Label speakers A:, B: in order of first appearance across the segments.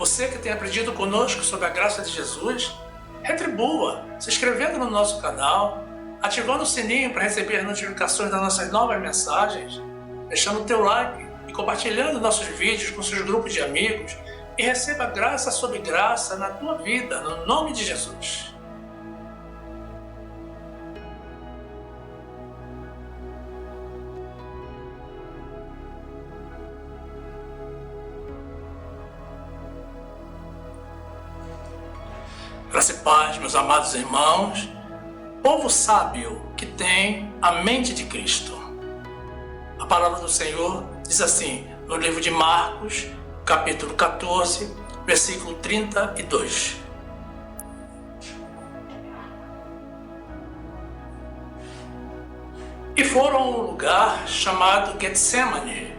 A: Você que tem aprendido conosco sobre a graça de Jesus, retribua se inscrevendo no nosso canal, ativando o sininho para receber notificações das nossas novas mensagens, deixando o teu like e compartilhando nossos vídeos com seus grupos de amigos e receba graça sobre graça na tua vida, no nome de Jesus. Graça e paz, meus amados irmãos, povo sábio que tem a mente de Cristo. A palavra do Senhor diz assim, no livro de Marcos, capítulo 14, versículo 32. E foram a um lugar chamado Getsemane,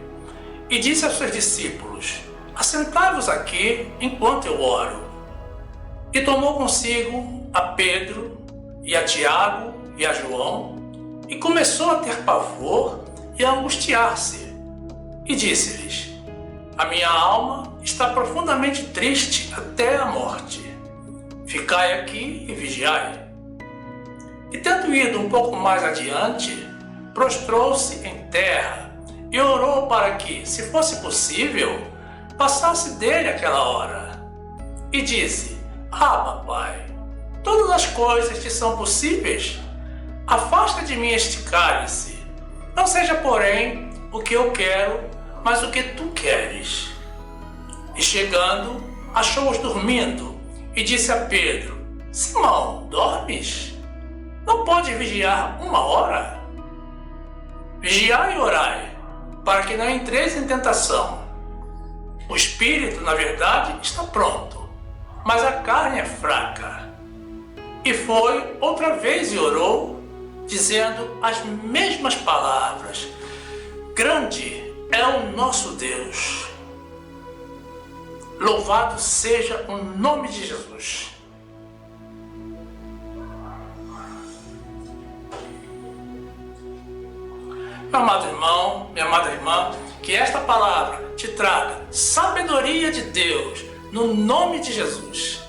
A: e disse aos seus discípulos, assentai-vos aqui enquanto eu oro. E tomou consigo a Pedro, e a Tiago, e a João, e começou a ter pavor e a angustiar-se. E disse-lhes, a minha alma está profundamente triste até a morte. Ficai aqui e vigiai. E tendo ido um pouco mais adiante, prostrou-se em terra e orou para que, se fosse possível, passasse dele aquela hora. E disse, Pai, todas as coisas te são possíveis. Afasta de mim este cálice. Não seja, porém, o que eu quero, mas o que tu queres. E chegando, achou-os dormindo, e disse a Pedro, Simão, dormes? Não podes vigiar uma hora? Vigiai e orai, para que não entreis em tentação. O espírito, na verdade, está pronto, mas a carne é fraca. E foi outra vez e orou, dizendo as mesmas palavras. Grande é o nosso Deus. Louvado seja o nome de Jesus. Meu amado irmão, minha amada irmã, que esta palavra te traga sabedoria de Deus, no nome de Jesus.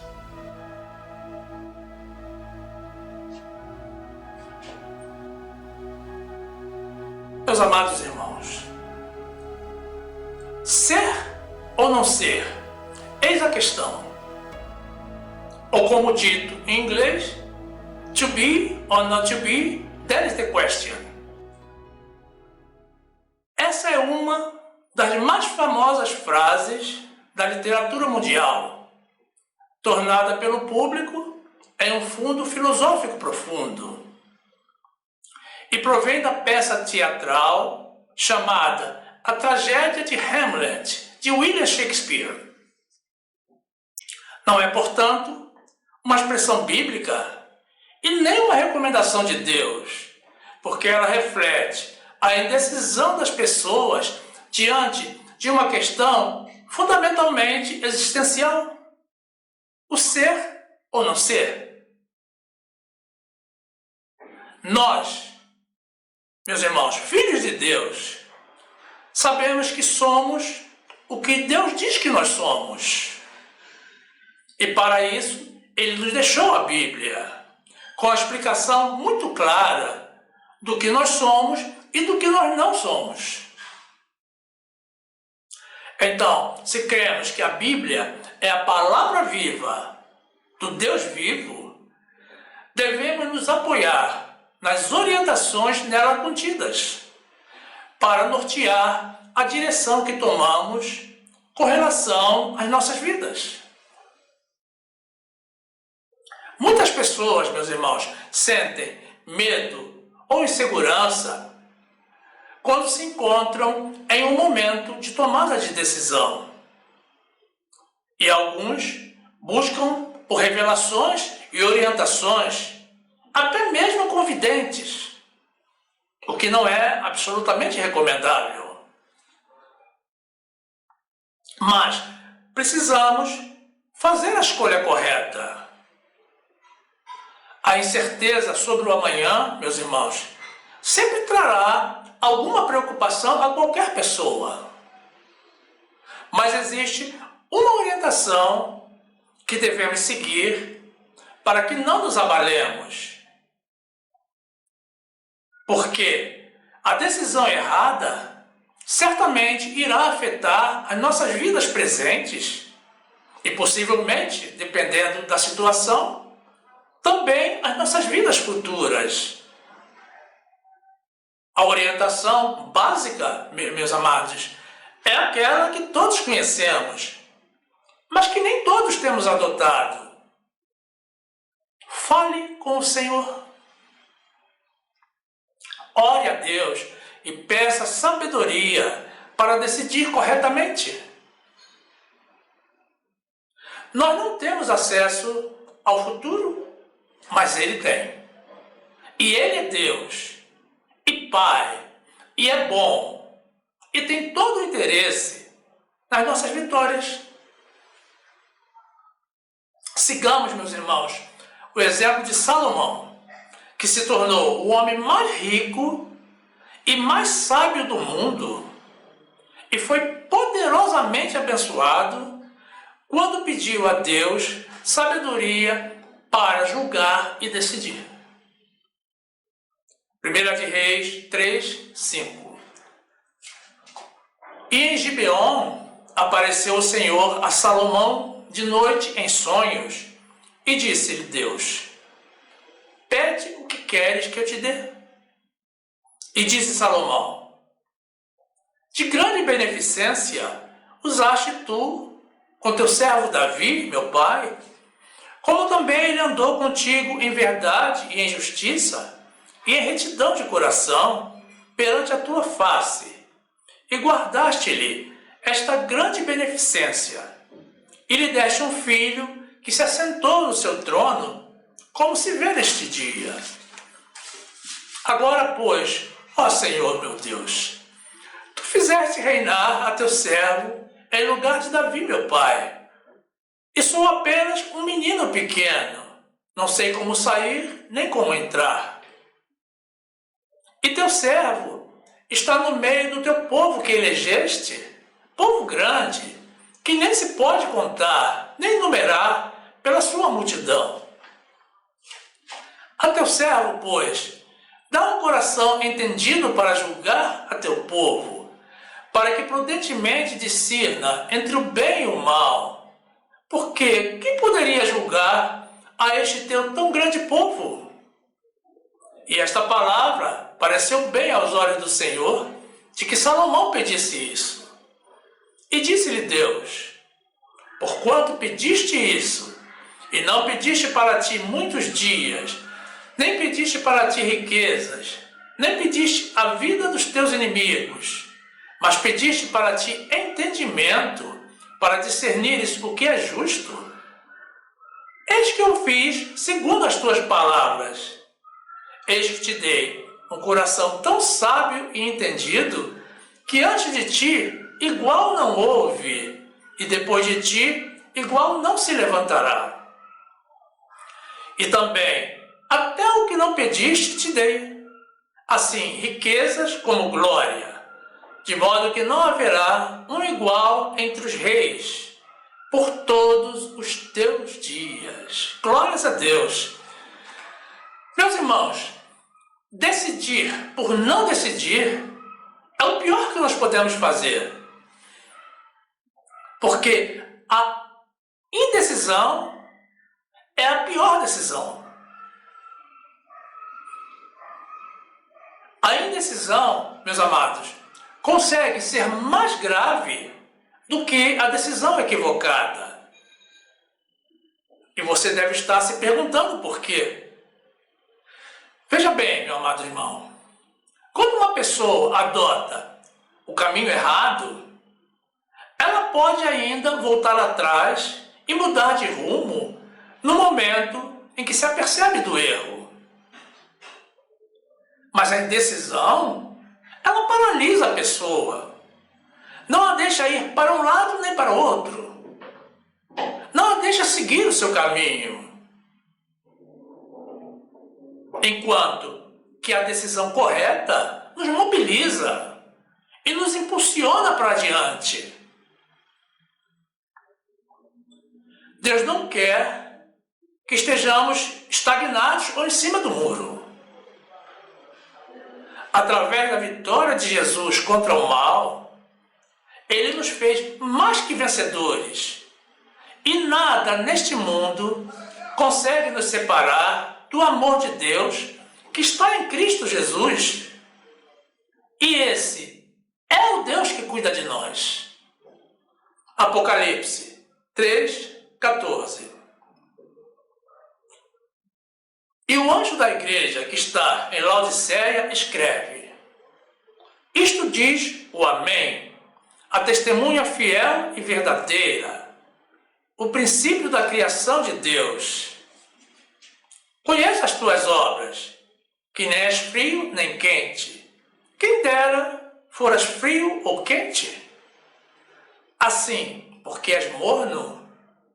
A: Meus amados irmãos, ser ou não ser, eis a questão. Ou como dito em inglês, to be or not to be, that is the question. Essa é uma das mais famosas frases da literatura mundial, tornada pelo público em um fundo filosófico profundo. E provém da peça teatral chamada A Tragédia de Hamlet, de William Shakespeare. Não é, portanto, uma expressão bíblica e nem uma recomendação de Deus, porque ela reflete a indecisão das pessoas diante de uma questão fundamentalmente existencial: o ser ou não ser. Nós, meus irmãos, filhos de Deus, sabemos que somos o que Deus diz que nós somos. E para isso, Ele nos deixou a Bíblia, com a explicação muito clara do que nós somos e do que nós não somos. Então, se cremos que a Bíblia é a palavra viva do Deus vivo, devemos nos apoiar nas orientações nela contidas, para nortear a direção que tomamos com relação às nossas vidas. Muitas pessoas, meus irmãos, sentem medo ou insegurança quando se encontram em um momento de tomada de decisão. E alguns buscam por revelações e orientações, até mesmo com videntes, o que não é absolutamente recomendável. Mas precisamos fazer a escolha correta. A incerteza sobre o amanhã, meus irmãos, sempre trará alguma preocupação a qualquer pessoa. Mas existe uma orientação que devemos seguir para que não nos abalemos. Porque a decisão errada certamente irá afetar as nossas vidas presentes e possivelmente, dependendo da situação, também as nossas vidas futuras. A orientação básica, meus amados, é aquela que todos conhecemos, mas que nem todos temos adotado. Fale com o Senhor. Ore a Deus e peça sabedoria para decidir corretamente. Nós não temos acesso ao futuro, mas Ele tem. E Ele é Deus, e Pai, e é bom, e tem todo o interesse nas nossas vitórias. Sigamos, meus irmãos, o exemplo de Salomão, que se tornou o homem mais rico e mais sábio do mundo, e foi poderosamente abençoado quando pediu a Deus sabedoria para julgar e decidir. 1 de Reis 3, 5. E em Gibeon apareceu o Senhor a Salomão de noite em sonhos, e disse-lhe Deus: pede o que queres que eu te dê. E disse Salomão: de grande beneficência usaste tu com teu servo Davi, meu pai, como também ele andou contigo em verdade e em justiça, e em retidão de coração, perante a tua face, e guardaste-lhe esta grande beneficência, e lhe deste um filho que se assentou no seu trono, como se vê neste dia. Agora, pois, ó Senhor meu Deus, tu fizeste reinar a teu servo em lugar de Davi, meu pai, e sou apenas um menino pequeno, não sei como sair nem como entrar. E teu servo está no meio do teu povo que elegeste, povo grande, que nem se pode contar, nem numerar pela sua multidão. A teu servo, pois, dá um coração entendido para julgar a teu povo, para que prudentemente discirna entre o bem e o mal. Porque quem poderia julgar a este teu tão grande povo? E esta palavra pareceu bem aos olhos do Senhor, de que Salomão pedisse isso. E disse-lhe Deus: porquanto pediste isso, e não pediste para ti muitos dias, nem pediste para ti riquezas, nem pediste a vida dos teus inimigos, mas pediste para ti entendimento, para discernires o que é justo, eis que eu fiz segundo as tuas palavras. Eis que te dei um coração tão sábio e entendido, que antes de ti igual não houve, e depois de ti igual não se levantará. E também, até o que não pediste te dei, assim riquezas como glória, de modo que não haverá um igual entre os reis, por todos os teus dias. Glórias a Deus. Meus irmãos, decidir por não decidir é o pior que nós podemos fazer. Porque a indecisão é a pior decisão. A indecisão, meus amados, consegue ser mais grave do que a decisão equivocada. E você deve estar se perguntando por quê. Veja bem, meu amado irmão, quando uma pessoa adota o caminho errado, ela pode ainda voltar atrás e mudar de rumo no momento em que se apercebe do erro. Mas a indecisão, ela paralisa a pessoa. Não a deixa ir para um lado nem para o outro. Não a deixa seguir o seu caminho. Enquanto que a decisão correta nos mobiliza e nos impulsiona para adiante. Deus não quer que estejamos estagnados ou em cima do muro. Através da vitória de Jesus contra o mal, Ele nos fez mais que vencedores. E nada neste mundo consegue nos separar do amor de Deus que está em Cristo Jesus. E esse é o Deus que cuida de nós. Apocalipse 3:14. E o anjo da igreja que está em Laodiceia escreve: Isto diz o Amém, a testemunha fiel e verdadeira, o princípio da criação de Deus. Conheço as tuas obras, que nem és frio nem quente. Quem dera foras frio ou quente. Assim, porque és morno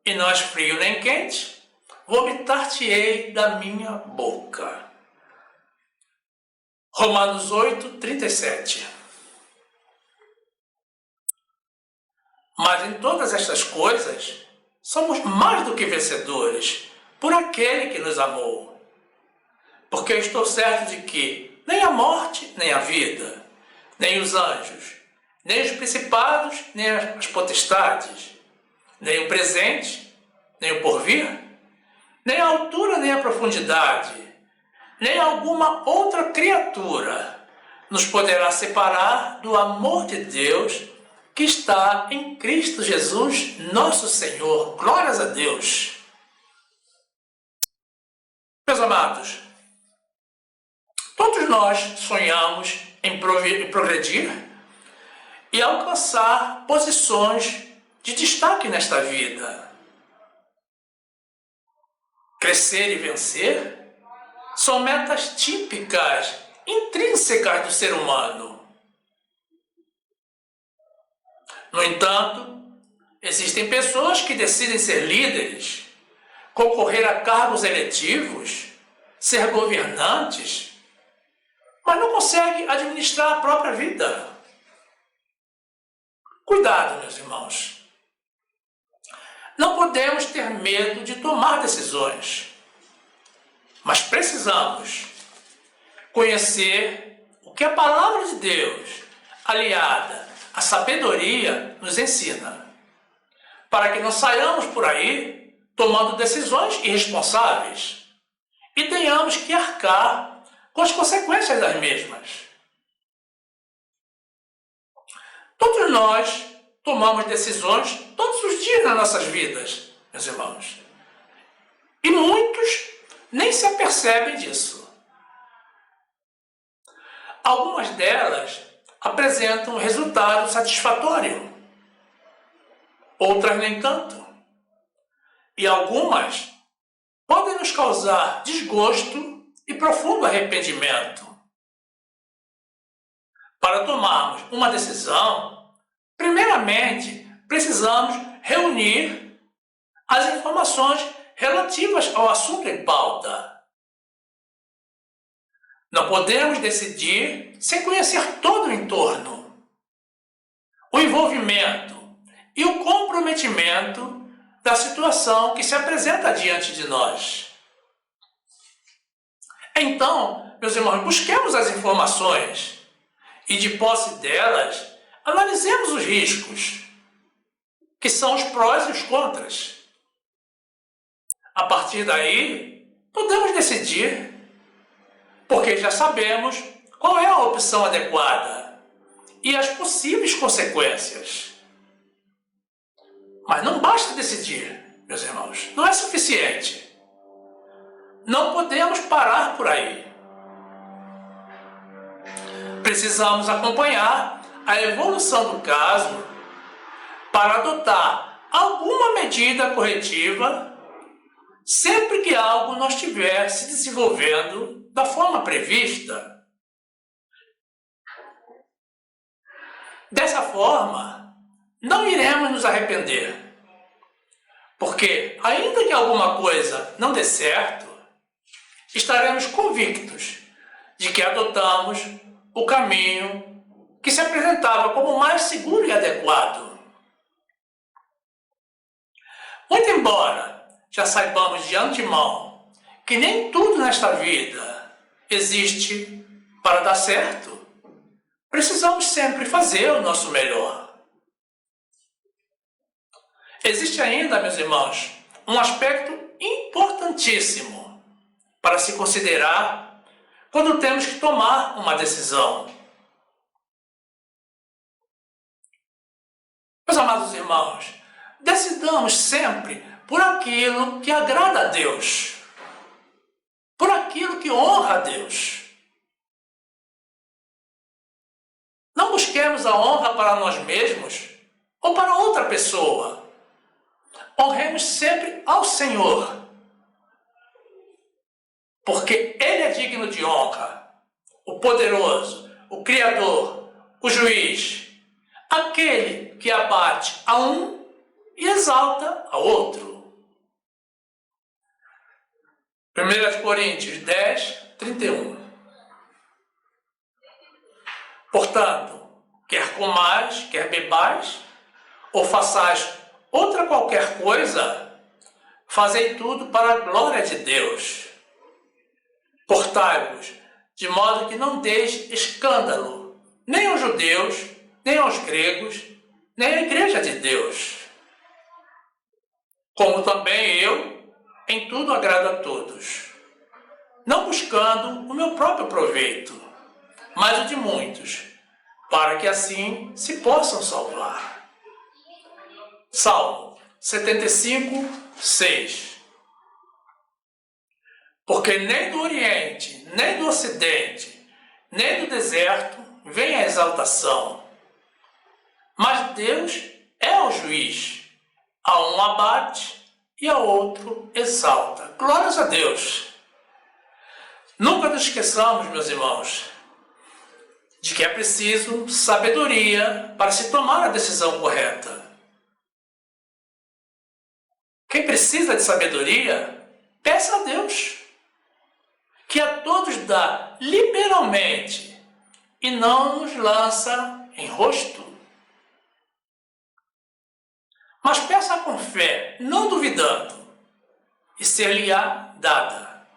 A: e não és frio nem quente, vomitar-te-ei da minha boca. Romanos 8:37. Mas em todas estas coisas, somos mais do que vencedores por aquele que nos amou. Porque eu estou certo de que nem a morte, nem a vida, nem os anjos, nem os principados, nem as potestades, nem o presente, nem o porvir, nem a altura, nem a profundidade, nem alguma outra criatura nos poderá separar do amor de Deus que está em Cristo Jesus, nosso Senhor. Glórias a Deus. Meus amados, todos nós sonhamos em progredir e alcançar posições de destaque nesta vida. Crescer e vencer são metas típicas, intrínsecas do ser humano. No entanto, existem pessoas que decidem ser líderes, concorrer a cargos eletivos, ser governantes, mas não conseguem administrar a própria vida. Cuidado, meus irmãos. Não podemos ter medo de tomar decisões, mas precisamos conhecer o que a palavra de Deus, aliada à sabedoria, nos ensina, para que não saiamos por aí tomando decisões irresponsáveis e tenhamos que arcar com as consequências das mesmas. Todos nós tomamos decisões todos os dias nas nossas vidas, meus irmãos. E muitos nem se apercebem disso. Algumas delas apresentam resultado satisfatório, outras nem tanto. E algumas podem nos causar desgosto e profundo arrependimento. Para tomarmos uma decisão, primeiramente precisamos reunir as informações relativas ao assunto em pauta. Não podemos decidir sem conhecer todo o entorno, o envolvimento e o comprometimento da situação que se apresenta diante de nós. Então, meus irmãos, busquemos as informações e, de posse delas, analisemos os riscos, que são os prós e os contras. A partir daí, podemos decidir, porque já sabemos qual é a opção adequada e as possíveis consequências. Mas não basta decidir, meus irmãos, não é suficiente. Não podemos parar por aí. Precisamos acompanhar a evolução do caso para adotar alguma medida corretiva sempre que algo não estiver se desenvolvendo da forma prevista. Dessa forma, não iremos nos arrepender, porque, ainda que alguma coisa não dê certo, estaremos convictos de que adotamos o caminho que se apresentava como mais seguro e adequado. Muito embora já saibamos de antemão que nem tudo nesta vida existe para dar certo, precisamos sempre fazer o nosso melhor. Existe ainda, meus irmãos, um aspecto importantíssimo para se considerar quando temos que tomar uma decisão. Meus amados irmãos, decidamos sempre por aquilo que agrada a Deus, por aquilo que honra a Deus. Não busquemos a honra para nós mesmos ou para outra pessoa. Honremos sempre ao Senhor, porque Ele é digno de honra, o poderoso, o Criador, o Juiz, aquele que abate a um e exalta a outro. 1 Coríntios 10, 31. Portanto, quer comais, quer bebais, ou façais outra qualquer coisa, fazei tudo para a glória de Deus. Portai-vos, de modo que não deis escândalo, nem aos judeus, nem aos gregos, nem à igreja de Deus. Como também eu, em tudo agrado a todos, não buscando o meu próprio proveito, mas o de muitos, para que assim se possam salvar. Salmo 75, 6. Porque nem do Oriente, nem do Ocidente, nem do deserto vem a exaltação. Mas Deus é o juiz. A um abate e a outro exalta. Glórias a Deus. Nunca nos esqueçamos, meus irmãos, de que é preciso sabedoria para se tomar a decisão correta. Quem precisa de sabedoria, peça a Deus, que a todos dá liberalmente e não nos lança em rosto. Mas peça com fé, não duvidando, e ser-lhe-á dada.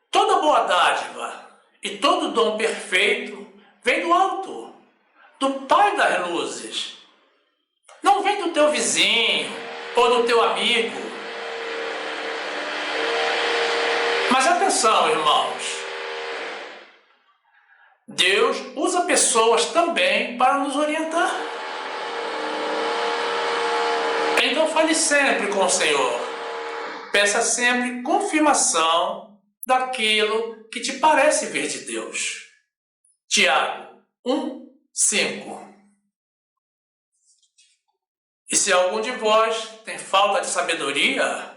A: Toda boa dádiva e todo dom perfeito vem do alto, do Pai das luzes. Não vem do teu vizinho ou do teu amigo. Mas atenção, irmãos. Deus usa pessoas também para nos orientar. Então fale sempre com o Senhor. Peça sempre confirmação daquilo que te parece vir de Deus. Tiago 1, 5. E se algum de vós tem falta de sabedoria,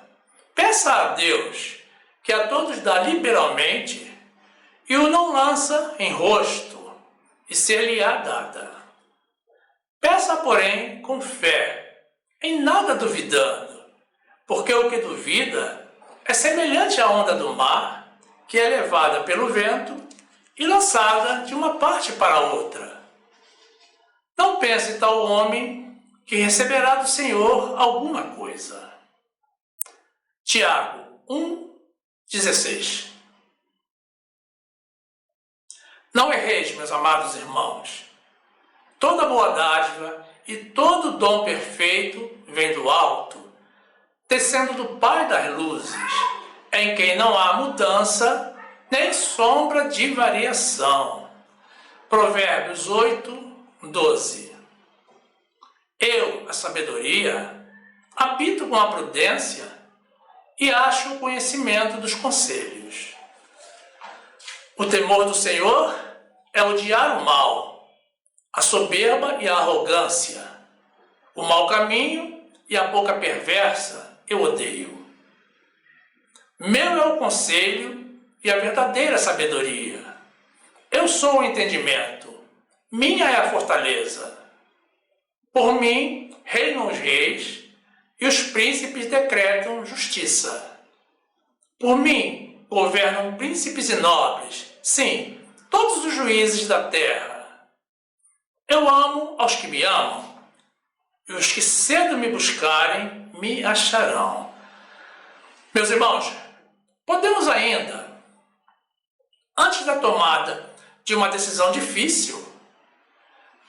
A: peça a Deus, que a todos dá liberalmente, e o não lança em rosto, e ser-lhe-á dada. Peça, porém, com fé, em nada duvidando, porque o que duvida é semelhante à onda do mar, que é levada pelo vento e lançada de uma parte para outra. Não pense tal homem que receberá do Senhor alguma coisa. Tiago 1, 16. Não erreis, meus amados irmãos. Toda boa dádiva e todo dom perfeito vem do alto, descendo do Pai das luzes, em quem não há mudança nem sombra de variação. Provérbios 8, 12. Eu, a sabedoria, habito com a prudência e acho o conhecimento dos conselhos. O temor do Senhor é odiar o mal, a soberba e a arrogância, o mau caminho e a boca perversa eu odeio. Meu é o conselho e a verdadeira sabedoria. Eu sou o entendimento, minha é a fortaleza. Por mim reinam os reis e os príncipes decretam justiça. Por mim governam príncipes e nobres, sim, todos os juízes da terra. Eu amo aos que me amam e os que cedo me buscarem me acharão. Meus irmãos, podemos ainda, antes da tomada de uma decisão difícil,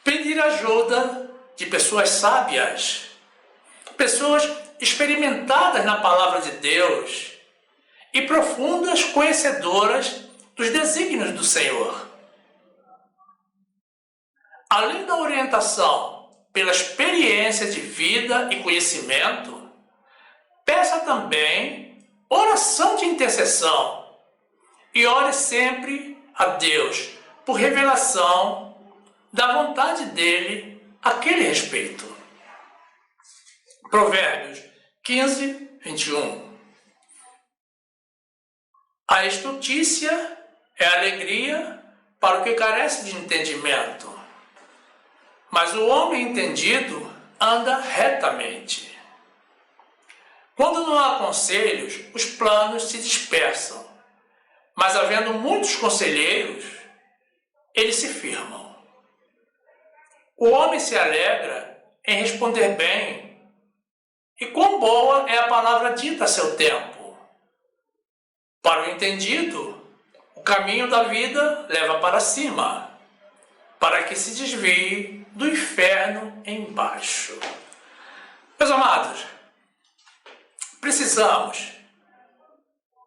A: pedir ajuda de pessoas sábias, pessoas experimentadas na palavra de Deus e profundas conhecedoras dos desígnios do Senhor. Além da orientação pela experiência de vida e conhecimento, peça também oração de intercessão e ore sempre a Deus por revelação da vontade dele àquele respeito. Provérbios 15, 21. A estultícia é alegria para o que carece de entendimento, mas o homem entendido anda retamente. Quando não há conselhos, os planos se dispersam, mas havendo muitos conselheiros, eles se firmam. O homem se alegra em responder bem, e quão boa é a palavra dita a seu tempo. Para o entendido, o caminho da vida leva para cima, para que se desvie do inferno embaixo. Meus amados, precisamos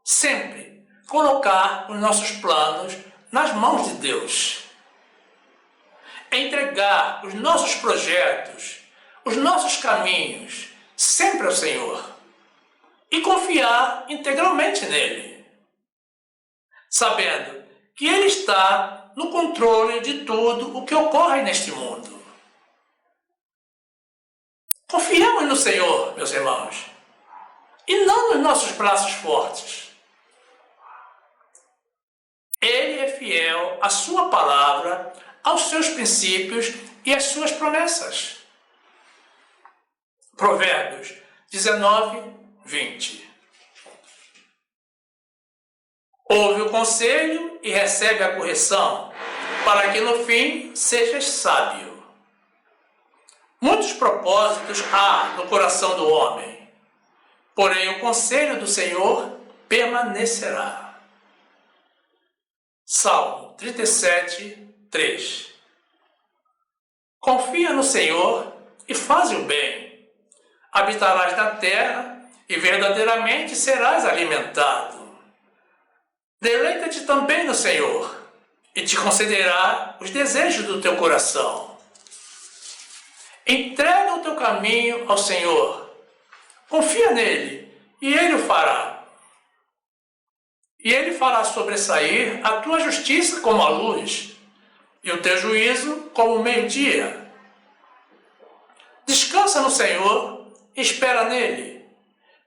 A: sempre colocar os nossos planos nas mãos de Deus. Entregar os nossos projetos, os nossos caminhos, sempre ao Senhor. E confiar integralmente nele. Sabendo que Ele está no controle de tudo o que ocorre neste mundo. Confiamos no Senhor, meus irmãos, e não nos nossos braços fortes. Ele é fiel à sua palavra, aos seus princípios e às suas promessas. Provérbios 19, 20. Ouve o conselho e recebe a correção, para que no fim sejas sábio. Muitos propósitos há no coração do homem, porém o conselho do Senhor permanecerá. Salmo 37, 3. Confia no Senhor e faz o bem. Habitarás na terra e verdadeiramente serás alimentado. Deleita-te também no Senhor e te concederá os desejos do teu coração. Entrega o teu caminho ao Senhor. Confia nele e ele o fará. E ele fará sobressair a tua justiça como a luz e o teu juízo como o meio-dia. Descansa no Senhor e espera nele.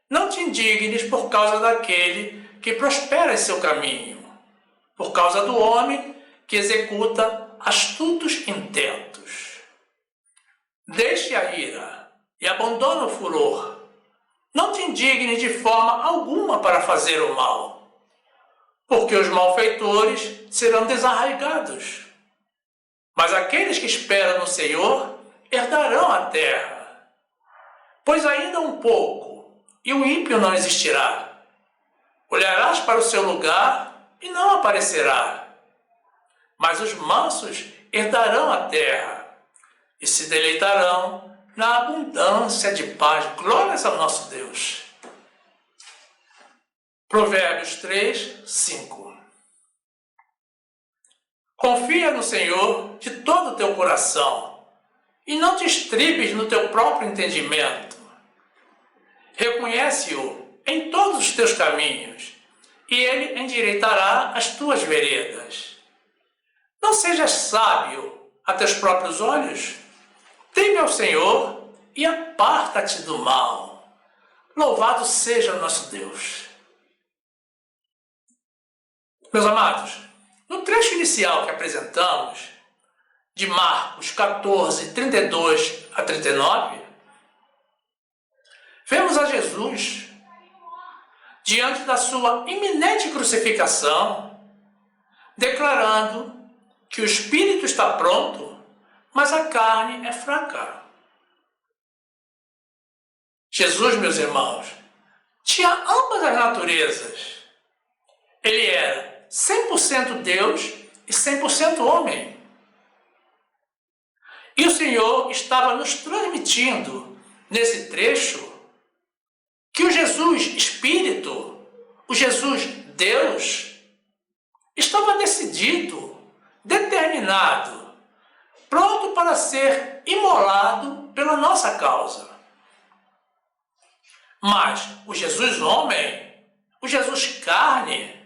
A: Não te indignes por causa daquele que prospera em seu caminho, por causa do homem que executa astutos intentos. Deixe a ira e abandona o furor. Não te indignes de forma alguma para fazer o mal, porque os malfeitores serão desarraigados. Mas aqueles que esperam no Senhor herdarão a terra. Pois ainda um pouco, e o ímpio não existirá. Olharás para o seu lugar e não aparecerá. Mas os mansos herdarão a terra e se deleitarão na abundância de paz. Glórias ao nosso Deus. Provérbios 3, 5. Confia no Senhor de todo o teu coração e não te estribes no teu próprio entendimento. Reconhece-o em todos os teus caminhos, e ele endireitará as tuas veredas. Não sejas sábio a teus próprios olhos. Teme ao Senhor e aparta-te do mal. Louvado seja o nosso Deus. Meus amados, no trecho inicial que apresentamos, de Marcos 14, 32 a 39, vemos a Jesus diante da sua iminente crucificação, declarando que o espírito está pronto, mas a carne é fraca. Jesus, meus irmãos, tinha ambas as naturezas. Ele era 100% Deus e 100% homem. E o Senhor estava nos transmitindo, nesse trecho, que o Jesus Espírito, o Jesus Deus, estava decidido, determinado, pronto para ser imolado pela nossa causa. Mas o Jesus homem, o Jesus carne,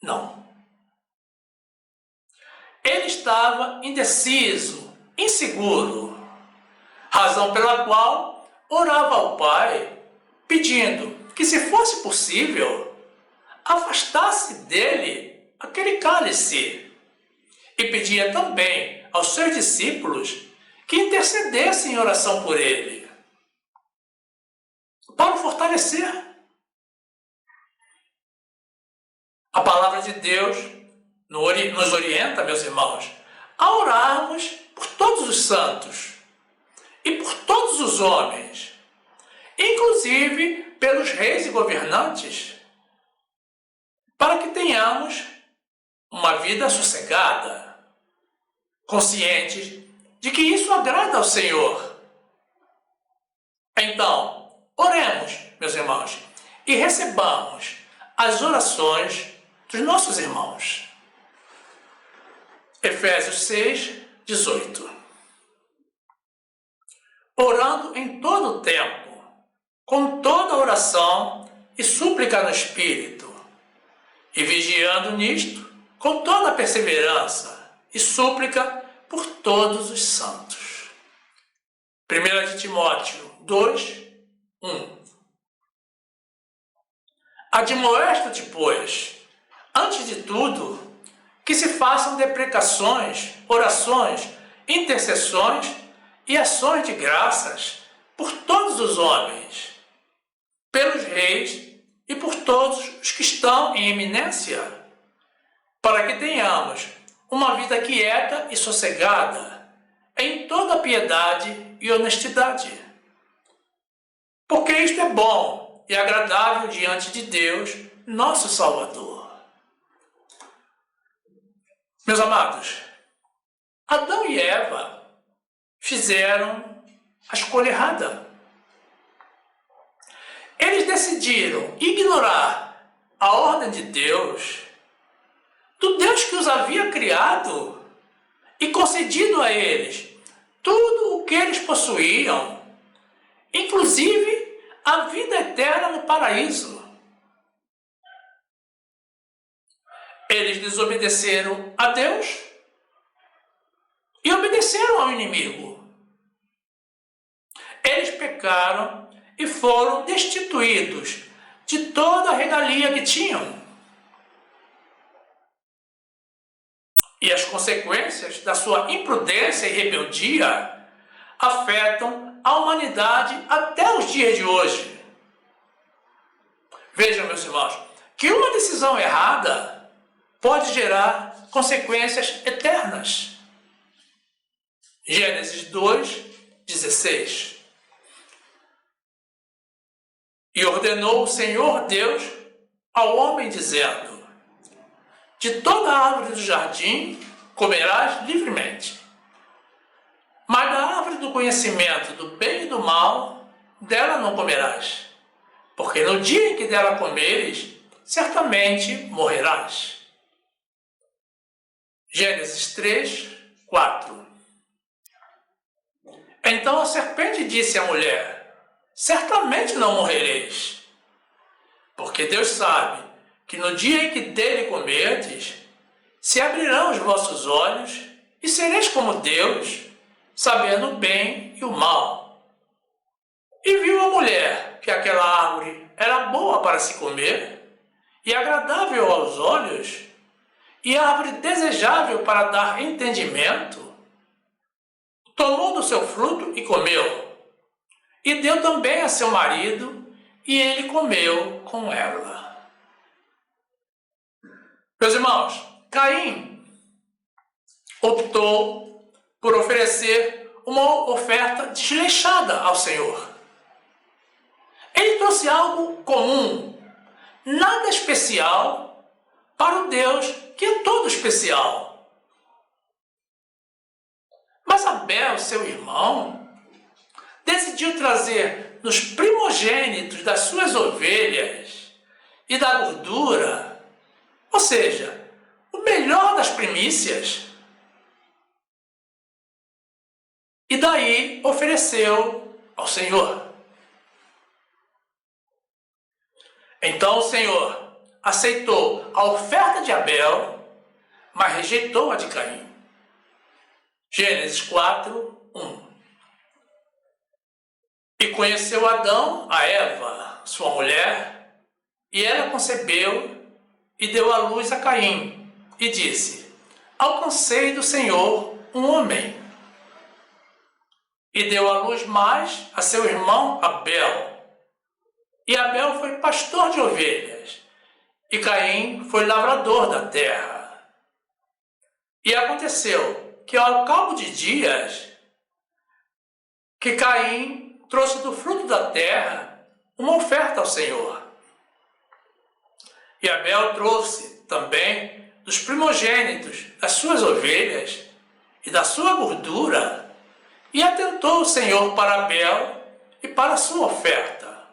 A: não. Ele estava indeciso, inseguro, razão pela qual orava ao Pai, pedindo que, se fosse possível, afastasse dele aquele cálice, e pedia também aos seus discípulos que intercedessem em oração por ele, para o fortalecer. A palavra de Deus nos orienta, meus irmãos, a orarmos por todos os santos e por todos os homens, inclusive pelos reis e governantes, para que tenhamos uma vida sossegada, conscientes de que isso agrada ao Senhor. Então, oremos, meus irmãos, e recebamos as orações dos nossos irmãos. Efésios 6, 18. Orando em todo o tempo, com toda oração e súplica no Espírito, e vigiando nisto com toda perseverança e súplica por todos os santos. 1 de Timóteo 2, 1. Admoesta-te, pois, antes de tudo, que se façam deprecações, orações, intercessões e ações de graças por todos os homens, pelos reis e por todos os que estão em eminência, para que tenhamos uma vida quieta e sossegada, em toda piedade e honestidade. Porque isto é bom e agradável diante de Deus, nosso Salvador. Meus amados, Adão e Eva fizeram a escolha errada. Eles decidiram ignorar a ordem de Deus, do Deus que os havia criado e concedido a eles tudo o que eles possuíam, inclusive a vida eterna no paraíso. Eles desobedeceram a Deus e obedeceram ao inimigo. Eles pecaram e foram destituídos de toda a regalia que tinham. E as consequências da sua imprudência e rebeldia afetam a humanidade até os dias de hoje. Vejam, meus irmãos, que uma decisão errada pode gerar consequências eternas. Gênesis 2, 16. E ordenou o Senhor Deus ao homem, dizendo: de toda a árvore do jardim comerás livremente, mas da árvore do conhecimento do bem e do mal, dela não comerás, porque no dia em que dela comeres, certamente morrerás. Gênesis 3, 4. Então a serpente disse à mulher: certamente não morrereis, porque Deus sabe que no dia em que dele comerdes, se abrirão os vossos olhos e sereis como Deus, sabendo o bem e o mal. E viu a mulher que aquela árvore era boa para se comer e agradável aos olhos, e árvore desejável para dar entendimento. Tomou do seu fruto e comeu, e deu também a seu marido, e ele comeu com ela. Meus irmãos, Caim optou por oferecer uma oferta desleixada ao Senhor. Ele trouxe algo comum, nada especial para o Deus que é todo especial. Mas Abel, seu irmão, decidiu trazer nos primogênitos das suas ovelhas e da gordura, ou seja, o melhor das primícias, e daí ofereceu ao Senhor. Então o Senhor aceitou a oferta de Abel, mas rejeitou a de Caim. Gênesis 4, 1. E conheceu Adão a Eva, sua mulher, e ela concebeu e deu à luz a Caim, e disse: alcancei do Senhor um homem. E deu à luz mais a seu irmão Abel. E Abel foi pastor de ovelhas, e Caim foi lavrador da terra. E aconteceu que, ao cabo de dias, que Caim trouxe do fruto da terra uma oferta ao Senhor. E Abel trouxe também dos primogênitos das suas ovelhas e da sua gordura, e atentou o Senhor para Abel e para a sua oferta.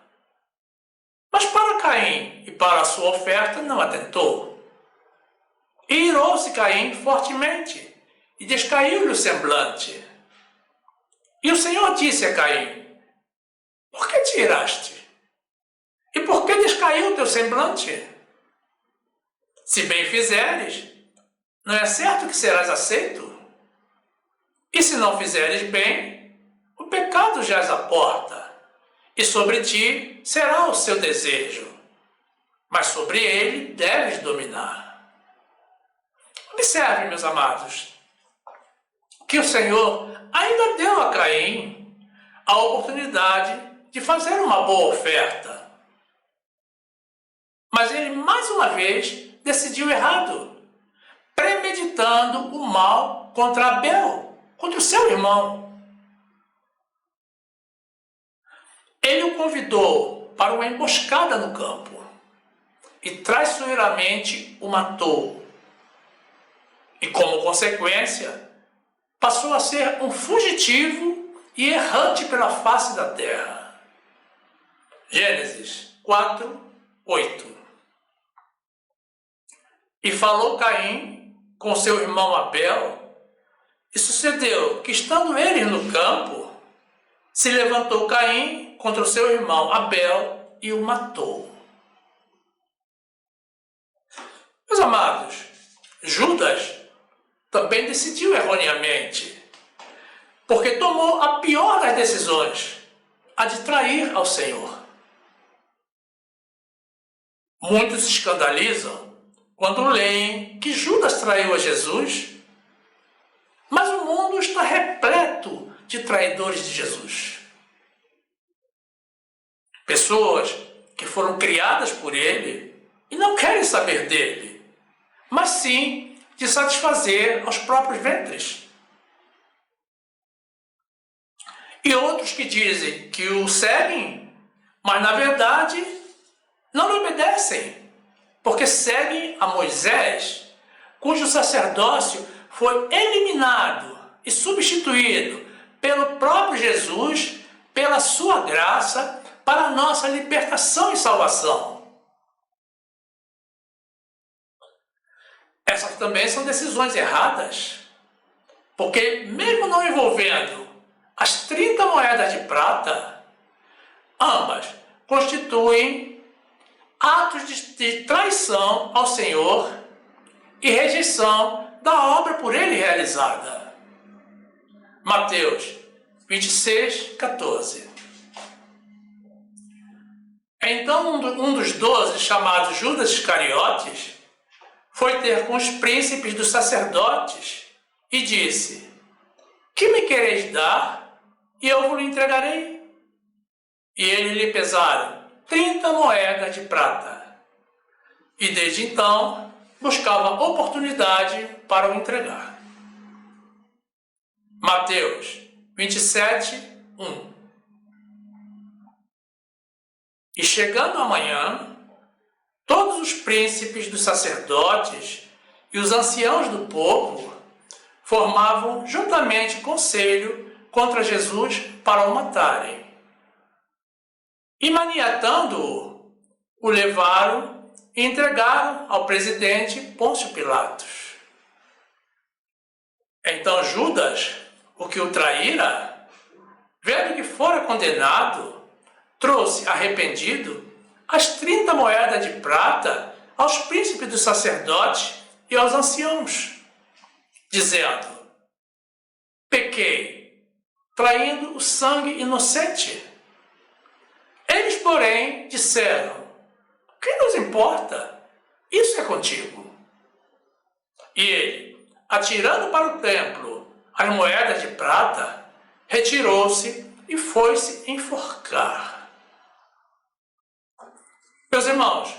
A: Mas para Caim e para a sua oferta não atentou. E irou-se Caim fortemente, e descaiu-lhe o semblante. E o Senhor disse a Caim: por que te iraste? E por que descaiu o teu semblante? Se bem fizeres, não é certo que serás aceito? E se não fizeres bem, o pecado jaz à porta, e sobre ti será o seu desejo, mas sobre ele deves dominar. Observe, meus amados, que o Senhor ainda deu a Caim a oportunidade de fazer uma boa oferta. Mas ele, mais uma vez, decidiu errado, premeditando o mal contra Abel, contra o seu irmão. Ele o convidou para uma emboscada no campo e traiçoeiramente o matou. E, como consequência, passou a ser um fugitivo e errante pela face da terra. Gênesis 4, 8. E falou Caim com seu irmão Abel, e sucedeu que, estando eles no campo, se levantou Caim contra o seu irmão Abel e o matou. Meus amados, Judas também decidiu erroneamente, porque tomou a pior das decisões, a de trair ao Senhor. Muitos se escandalizam quando leem que Judas traiu a Jesus, mas o mundo está repleto de traidores de Jesus. Pessoas que foram criadas por ele e não querem saber dele, mas sim de satisfazer aos próprios ventres. E outros que dizem que o seguem, mas na verdade não lhe obedecem, porque seguem a Moisés, cujo sacerdócio foi eliminado e substituído pelo próprio Jesus, pela sua graça, para a nossa libertação e salvação. Essas também são decisões erradas, porque mesmo não envolvendo as 30 moedas de prata, ambas constituem atos de traição ao Senhor e rejeição da obra por ele realizada. Mateus 26, 14. Então um dos 12, chamado Judas Iscariotes, foi ter com os príncipes dos sacerdotes e disse: que me quereis dar, e eu vos entregarei? E eles lhe pesaram 30 moedas de prata. E desde então buscava oportunidade para o entregar. Mateus 27, 1. E chegando amanhã, todos os príncipes dos sacerdotes e os anciãos do povo formavam juntamente conselho contra Jesus para o matarem. E maniatando-o, o levaram e entregaram ao presidente Pôncio Pilatos. Então Judas, o que o traíra, vendo que fora condenado, trouxe arrependido as 30 moedas de prata aos príncipes dos sacerdotes e aos anciãos, dizendo: pequei, traindo o sangue inocente. Eles, porém, disseram: o que nos importa? Isso é contigo. E ele, atirando para o templo as moedas de prata, retirou-se e foi-se enforcar. Meus irmãos,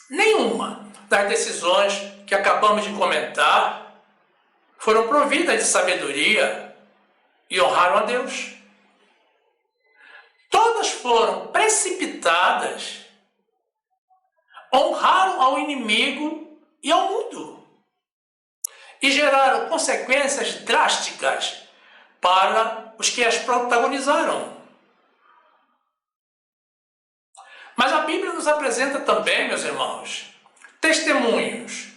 A: nenhuma das decisões que acabamos de comentar foram providas de sabedoria e honraram a Deus. Todas foram precipitadas, honraram ao inimigo e ao mundo e geraram consequências drásticas para os que as protagonizaram. Mas a Bíblia nos apresenta também, meus irmãos, testemunhos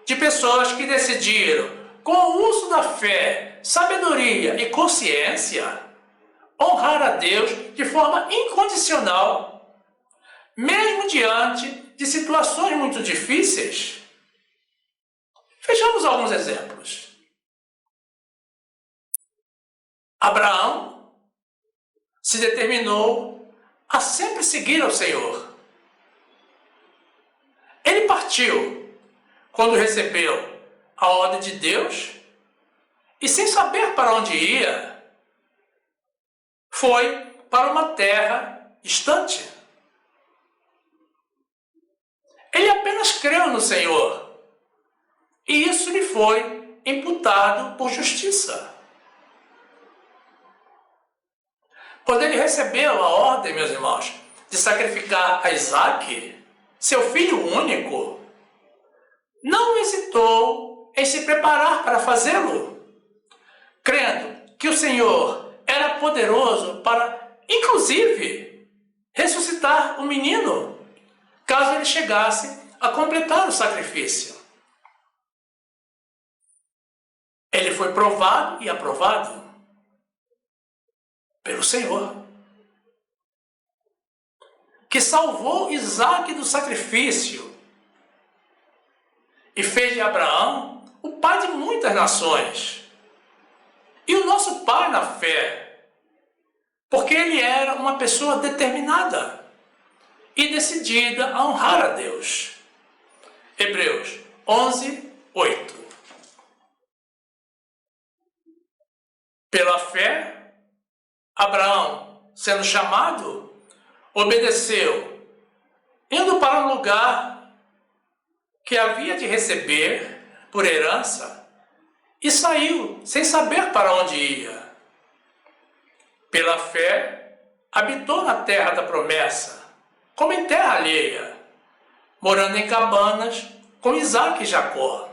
A: de pessoas que decidiram, com o uso da fé, sabedoria e consciência, honrar a Deus de forma incondicional, mesmo diante de situações muito difíceis. Vejamos alguns exemplos. Abraão se determinou a sempre seguir ao Senhor. Ele partiu quando recebeu a ordem de Deus e, sem saber para onde ia, foi para uma terra distante. Ele apenas creu no Senhor e isso lhe foi imputado por justiça. Quando ele recebeu a ordem, meus irmãos, de sacrificar a Isaque, seu filho único, não hesitou em se preparar para fazê-lo, crendo que o Senhor era poderoso para, inclusive, ressuscitar o menino, caso ele chegasse a completar o sacrifício. Ele foi provado e aprovado pelo Senhor, que salvou Isaque do sacrifício e fez de Abraão o pai de muitas nações e o nosso pai na fé, porque ele era uma pessoa determinada e decidida a honrar a Deus. Hebreus 11, 8. Pela fé, Abraão, sendo chamado, obedeceu, indo para um lugar que havia de receber por herança, e saiu sem saber para onde ia. Pela fé, habitou na terra da promessa, como em terra alheia, morando em cabanas com Isaque e Jacó,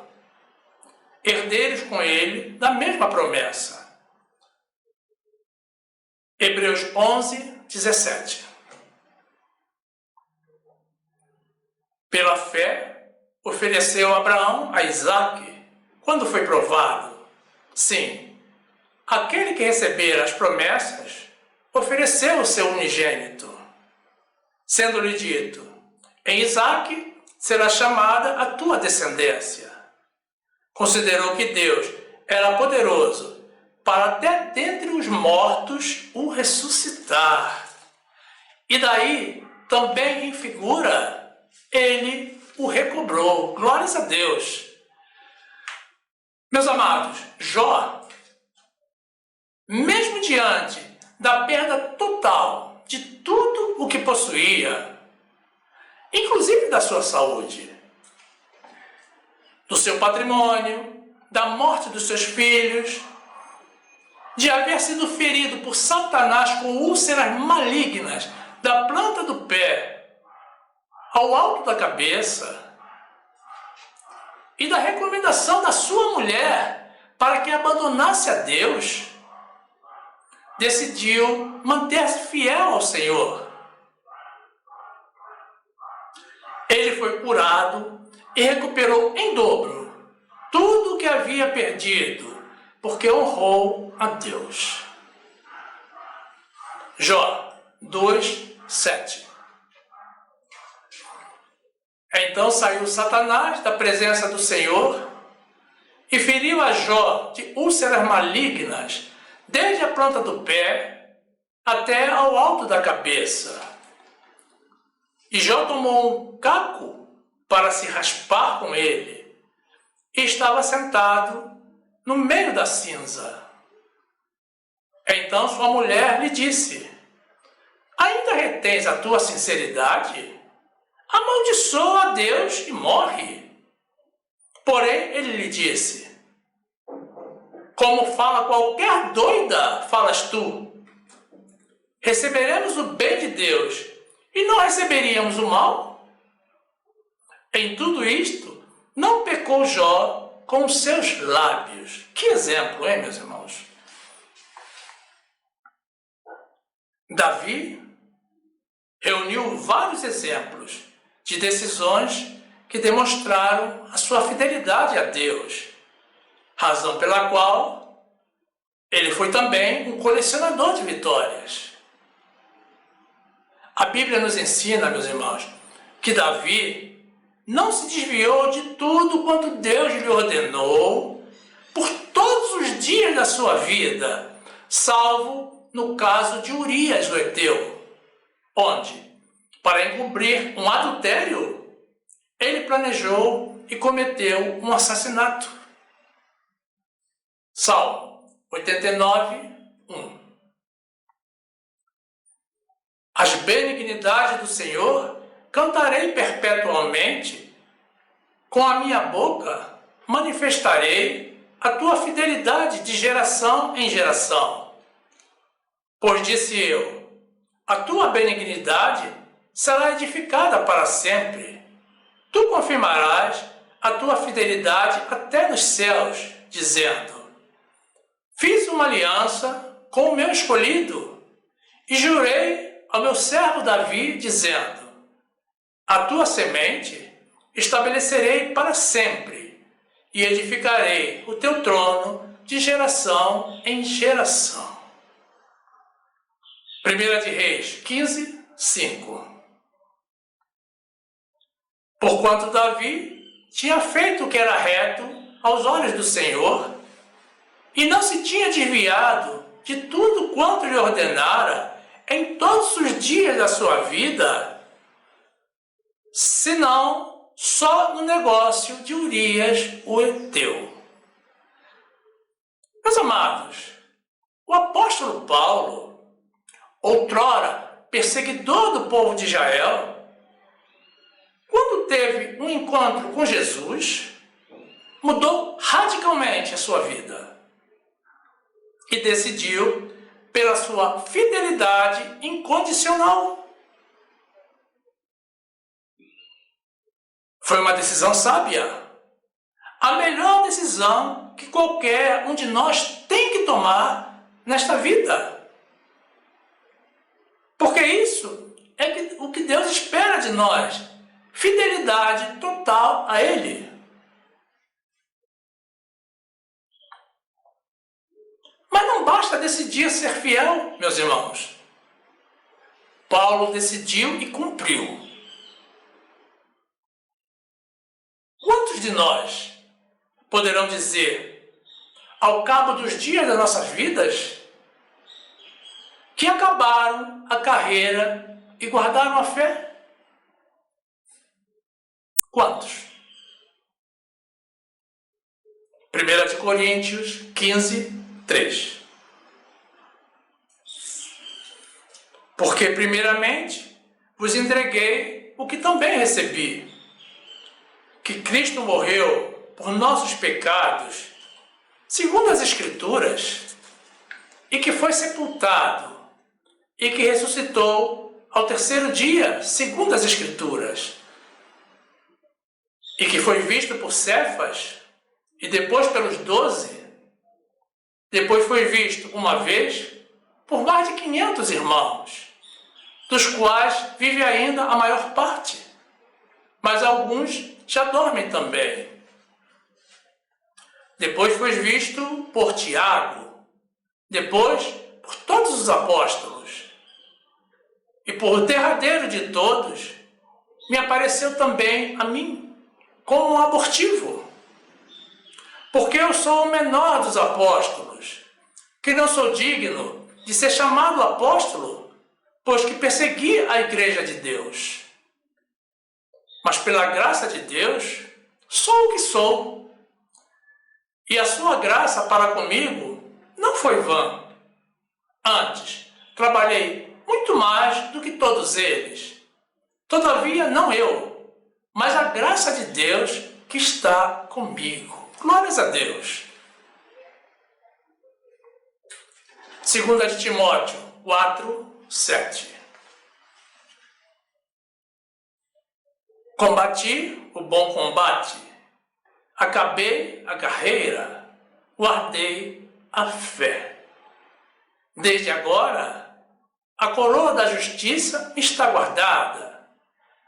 A: herdeiros com ele da mesma promessa. Hebreus 11, 17. Pela fé, ofereceu Abraão a Isaque, quando foi provado. Sim, aquele que recebera as promessas, ofereceu o seu unigênito, sendo-lhe dito: em Isaque será chamada a tua descendência. Considerou que Deus era poderoso para até dentre os mortos o ressuscitar. E daí também em figura, ele o recobrou. Glórias a Deus. Meus amados, Jó, mesmo diante da perda total de tudo o que possuía, inclusive da sua saúde, do seu patrimônio, da morte dos seus filhos, de haver sido ferido por Satanás com úlceras malignas da planta do pé ao alto da cabeça, e da recomendação da sua mulher para que abandonasse a Deus, decidiu manter-se fiel ao Senhor. Ele foi curado e recuperou em dobro tudo o que havia perdido, porque honrou a Deus. Jó 2:7. Então saiu Satanás da presença do Senhor e feriu a Jó de úlceras malignas, desde a planta do pé até ao alto da cabeça. E Jó tomou um caco para se raspar com ele, e estava sentado no meio da cinza. Então sua mulher lhe disse: ainda retens a tua sinceridade? Amaldiçoa a Deus e morre. Porém, ele lhe disse: como fala qualquer doida, falas tu. Receberemos o bem de Deus e não receberíamos o mal? Em tudo isto, não pecou Jó com os seus lábios. Que exemplo, hein, meus irmãos? Davi reuniu vários exemplos de decisões que demonstraram a sua fidelidade a Deus, razão pela qual ele foi também um colecionador de vitórias. A Bíblia nos ensina, meus irmãos, que Davi não se desviou de tudo quanto Deus lhe ordenou por todos os dias da sua vida, salvo no caso de Urias, o heteu, onde, para encobrir um adultério, ele planejou e cometeu um assassinato. Salmo 89:1. As benignidades do Senhor cantarei perpetuamente, com a minha boca manifestarei a tua fidelidade de geração em geração. Pois disse eu: a tua benignidade será edificada para sempre. Tu confirmarás a tua fidelidade até nos céus, dizendo: fiz uma aliança com o meu escolhido e jurei ao meu servo Davi, dizendo: a tua semente estabelecerei para sempre e edificarei o teu trono de geração em geração. 1 de Reis 15:5. Porquanto Davi tinha feito o que era reto aos olhos do Senhor, e não se tinha desviado de tudo quanto lhe ordenara em todos os dias da sua vida, senão só no negócio de Urias, o heteu. Meus amados, o apóstolo Paulo, outrora perseguidor do povo de Israel, quando teve um encontro com Jesus, mudou radicalmente a sua vida e decidiu pela sua fidelidade incondicional. Foi uma decisão sábia, a melhor decisão que qualquer um de nós tem que tomar nesta vida. Porque isso é o que Deus espera de nós, fidelidade total a Ele. Mas não basta decidir ser fiel, meus irmãos. Paulo decidiu e cumpriu. Quantos de nós poderão dizer, ao cabo dos dias das nossas vidas, que acabaram a carreira e guardaram a fé? Quantos? 1 de Coríntios 15:3. Porque primeiramente vos entreguei o que também recebi, que Cristo morreu por nossos pecados, segundo as Escrituras, e que foi sepultado, e que ressuscitou ao terceiro dia, segundo as Escrituras, e que foi visto por Cefas, e depois pelos 12, depois foi visto uma vez por mais de 500 irmãos, dos quais vive ainda a maior parte, mas alguns já dormem também. Depois foi visto por Tiago, depois por todos os apóstolos, e por derradeiro de todos, me apareceu também a mim, como um abortivo, porque eu sou o menor dos apóstolos, que não sou digno de ser chamado apóstolo, pois que persegui a igreja de Deus. Mas pela graça de Deus, sou o que sou. E a sua graça para comigo não foi vã. Antes, trabalhei muito mais do que todos eles. Todavia, não eu, mas a graça de Deus que está comigo. Glórias a Deus. 2 de Timóteo 4, 7. Combati o bom combate, acabei a carreira, guardei a fé. Desde agora, a coroa da justiça está guardada,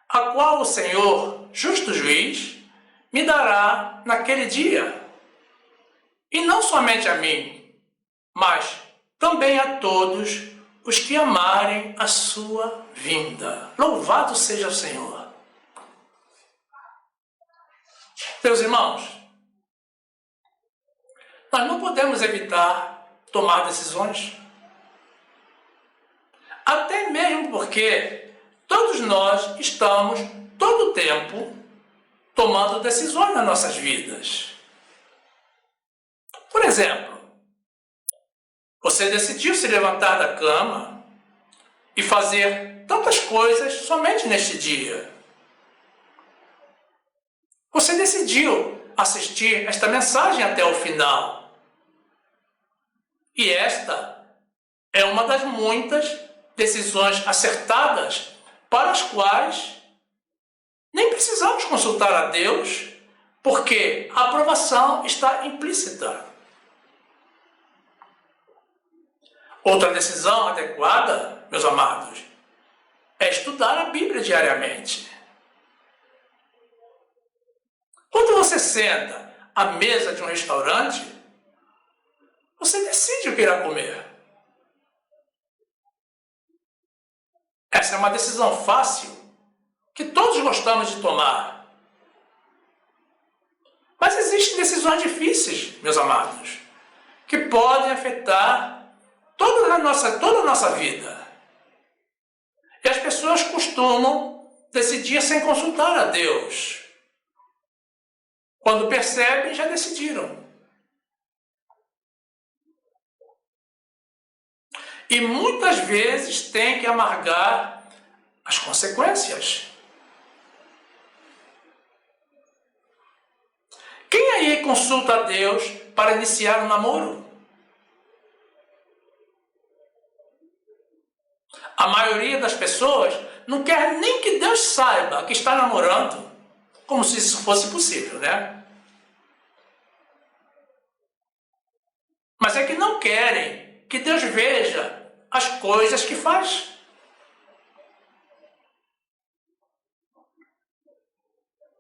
A: a qual o Senhor, justo juiz, me dará naquele dia. E não somente a mim, mas também a todos os que amarem a sua vinda. Louvado seja o Senhor. Meus irmãos, nós não podemos evitar tomar decisões. Até mesmo porque todos nós estamos, todo o tempo, tomando decisões nas nossas vidas. Por exemplo, você decidiu se levantar da cama e fazer tantas coisas somente neste dia. Você decidiu assistir esta mensagem até o final. E esta é uma das muitas decisões acertadas para as quais nem precisamos consultar a Deus, porque a aprovação está implícita. Outra decisão adequada, meus amados, é estudar a Bíblia diariamente. Quando você senta à mesa de um restaurante, você decide o que irá comer. Essa é uma decisão fácil, que todos gostamos de tomar. Mas existem decisões difíceis, meus amados, que podem afetar toda a nossa vida. E as pessoas costumam decidir sem consultar a Deus. Quando percebem, já decidiram. E muitas vezes tem que amargar as consequências. Quem aí consulta a Deus para iniciar um namoro? A maioria das pessoas não quer nem que Deus saiba que está namorando, como se isso fosse possível, né? Mas é que não querem que Deus veja as coisas que faz.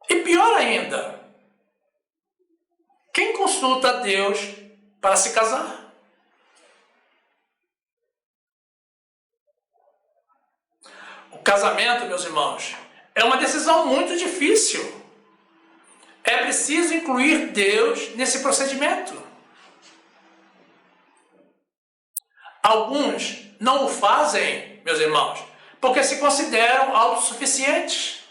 A: E pior ainda, quem consulta a Deus para se casar? O casamento, meus irmãos, é uma decisão muito difícil. É preciso incluir Deus nesse procedimento. Alguns não o fazem, meus irmãos, porque se consideram autossuficientes.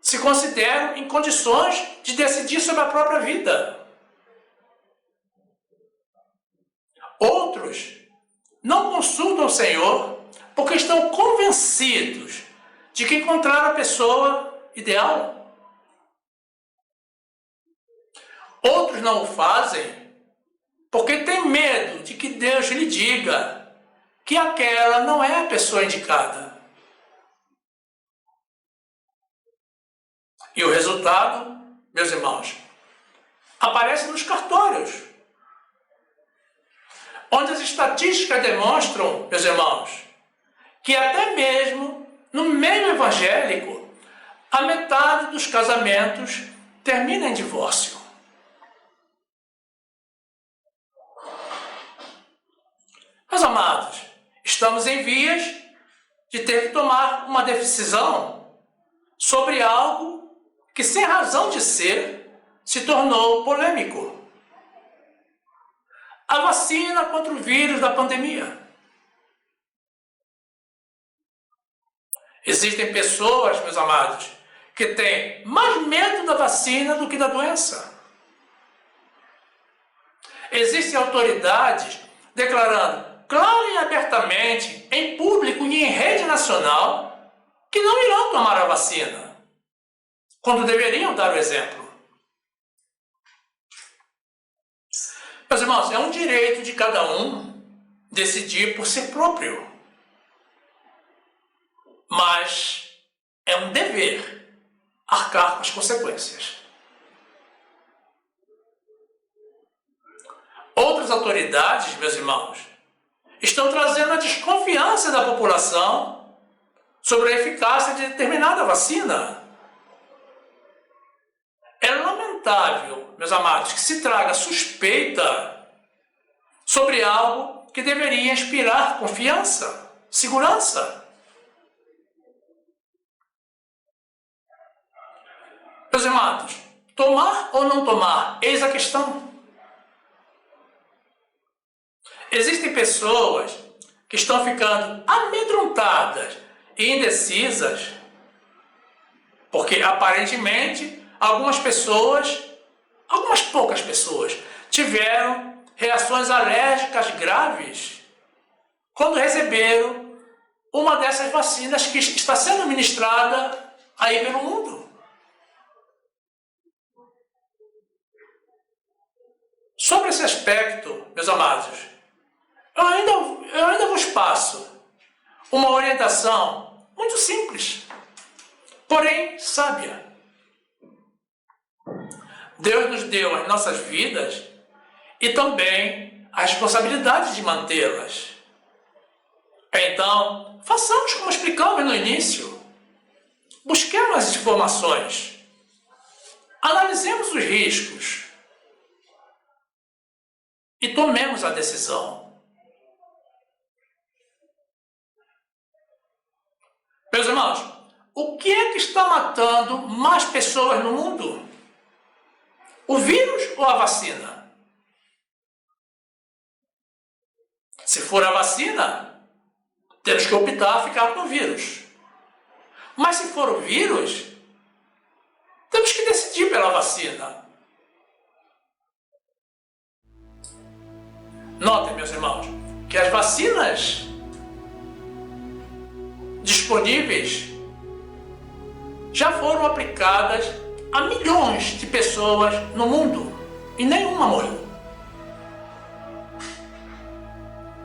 A: Se consideram em condições de decidir sobre a própria vida. Outros não consultam o Senhor porque estão convencidos de que encontraram a pessoa ideal. Outros não o fazem porque têm medo de que Deus lhe diga que aquela não é a pessoa indicada. E o resultado, meus irmãos, aparece nos cartórios, onde as estatísticas demonstram, meus irmãos, que até mesmo no meio evangélico, a metade dos casamentos termina em divórcio. Meus amados, estamos em vias de ter que tomar uma decisão sobre algo que, sem razão de ser, se tornou polêmico. A vacina contra o vírus da pandemia. Existem pessoas, meus amados, que têm mais medo da vacina do que da doença. Existem autoridades declarando claro e abertamente, em público e em rede nacional, que não irão tomar a vacina, quando deveriam dar o exemplo. Meus irmãos, é um direito de cada um decidir por si próprio. Mas é um dever arcar com as consequências. Outras autoridades, meus irmãos, estão trazendo a desconfiança da população sobre a eficácia de determinada vacina. É lamentável, meus amados, que se traga suspeita sobre algo que deveria inspirar confiança, segurança. Meus irmãos, tomar ou não tomar, eis a questão. Existem pessoas que estão ficando amedrontadas e indecisas, porque aparentemente algumas poucas pessoas, tiveram reações alérgicas graves quando receberam uma dessas vacinas que está sendo ministrada aí pelo mundo. Sobre esse aspecto, meus amados, eu ainda vos passo uma orientação muito simples, porém sábia. Deus nos deu as nossas vidas e também a responsabilidade de mantê-las. Então, façamos como explicamos no início. Busquemos as informações. Analisemos os riscos. E tomemos a decisão. Meus irmãos, o que é que está matando mais pessoas no mundo? O vírus ou a vacina? Se for a vacina, temos que optar a ficar com o vírus. Mas se for o vírus, temos que decidir pela vacina. Notem, meus irmãos, que as vacinas disponíveis já foram aplicadas a milhões de pessoas no mundo e nenhuma morreu.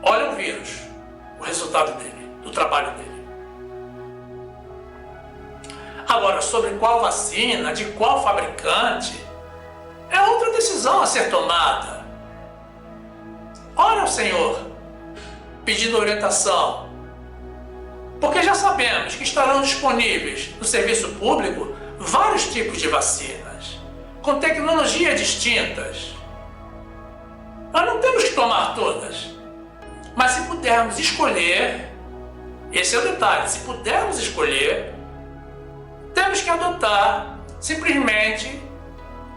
A: Olha o vírus, o resultado dele, do trabalho dele. Agora, sobre qual vacina, de qual fabricante, é outra decisão a ser tomada. Ora ao Senhor, pedindo orientação, porque já sabemos que estarão disponíveis no serviço público vários tipos de vacinas, com tecnologias distintas. Nós não temos que tomar todas, mas se pudermos escolher, esse é o detalhe, se pudermos escolher, temos que adotar simplesmente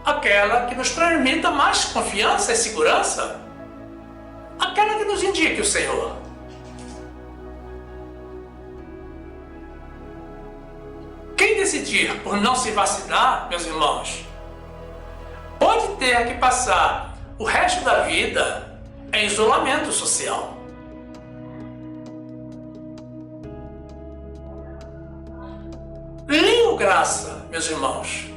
A: aquela que nos transmita mais confiança e segurança, aquela que nos indique o Senhor. Quem decidir por não se vacinar, meus irmãos, pode ter que passar o resto da vida em isolamento social. Leiam graça, meus irmãos.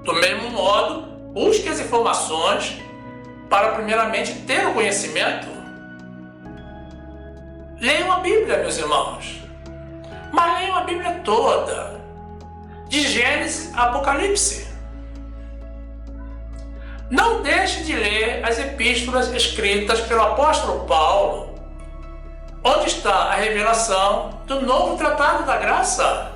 A: Do mesmo modo, busque as informações para primeiramente ter o conhecimento. Leiam a Bíblia, meus irmãos, mas leiam a Bíblia toda, de Gênesis a Apocalipse. Não deixe de ler as epístolas escritas pelo apóstolo Paulo, onde está a revelação do novo tratado da graça.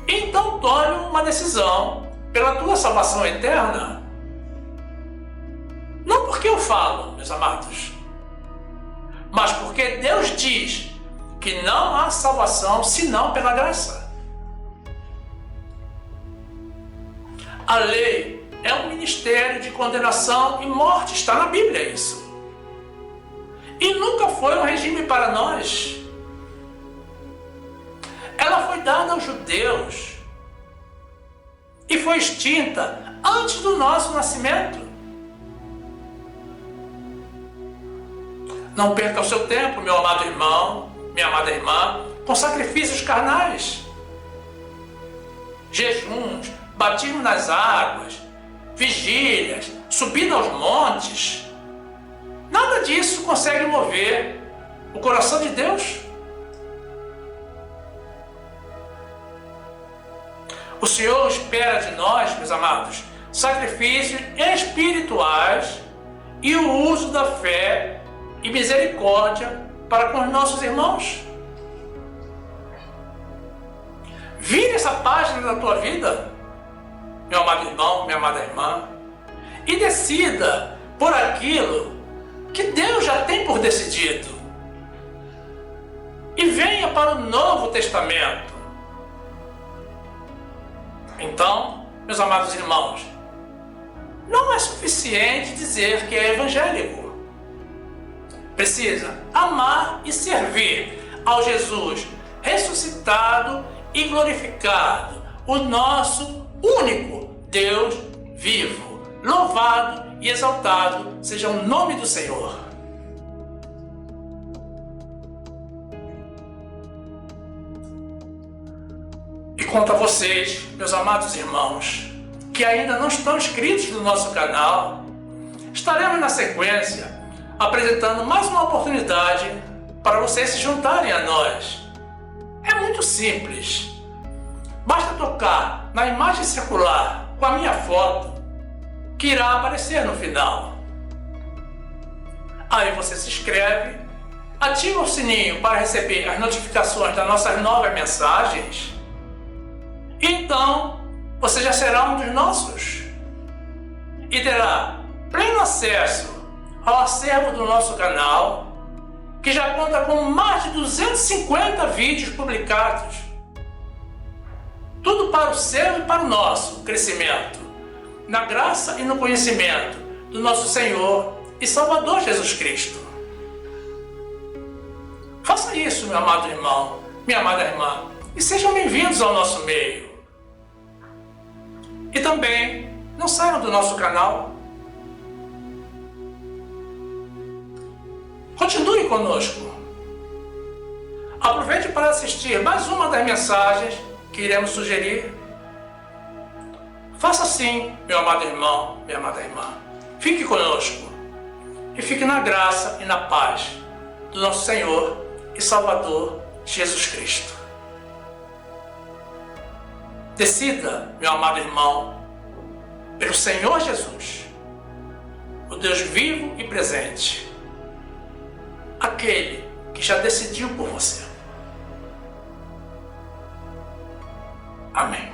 A: Então tome uma decisão pela tua salvação eterna. Não porque eu falo, meus amados, mas porque Deus diz que não há salvação senão pela graça. A lei é um ministério de condenação e morte, está na Bíblia isso. E nunca foi um regime para nós. Ela foi dada aos judeus e foi extinta antes do nosso nascimento. Não perca o seu tempo, meu amado irmão, minha amada irmã, com sacrifícios carnais, jejuns, batismo nas águas, vigílias, subida aos montes. Nada disso consegue mover o coração de Deus. O Senhor espera de nós, meus amados, sacrifícios espirituais e o uso da fé e misericórdia para com os nossos irmãos. Vire essa página da tua vida, meu amado irmão, minha amada irmã, e decida por aquilo que Deus já tem por decidido. E venha para o Novo Testamento. Então, meus amados irmãos, não é suficiente dizer que é evangélico. Precisa amar e servir ao Jesus ressuscitado e glorificado, o nosso único Deus vivo. Louvado e exaltado seja o nome do Senhor. E quanto a vocês, meus amados irmãos, que ainda não estão inscritos no nosso canal, estaremos na sequência apresentando mais uma oportunidade para vocês se juntarem a nós. É muito simples. Basta tocar na imagem circular com a minha foto, que irá aparecer no final. Aí você se inscreve, ativa o sininho para receber as notificações das nossas novas mensagens. E então você já será um dos nossos e terá pleno acesso ao acervo do nosso canal, que já conta com mais de 250 vídeos publicados. Tudo para o seu e para o nosso crescimento, na graça e no conhecimento do nosso Senhor e Salvador Jesus Cristo. Faça isso, meu amado irmão, minha amada irmã, e sejam bem-vindos ao nosso meio. E também, não saiam do nosso canal. Continue conosco. Aproveite para assistir mais uma das mensagens que iremos sugerir. Faça assim, meu amado irmão, minha amada irmã. Fique conosco e fique na graça e na paz do nosso Senhor e Salvador Jesus Cristo. Decida, meu amado irmão, pelo Senhor Jesus, o Deus vivo e presente, aquele que já decidiu por você. Amém.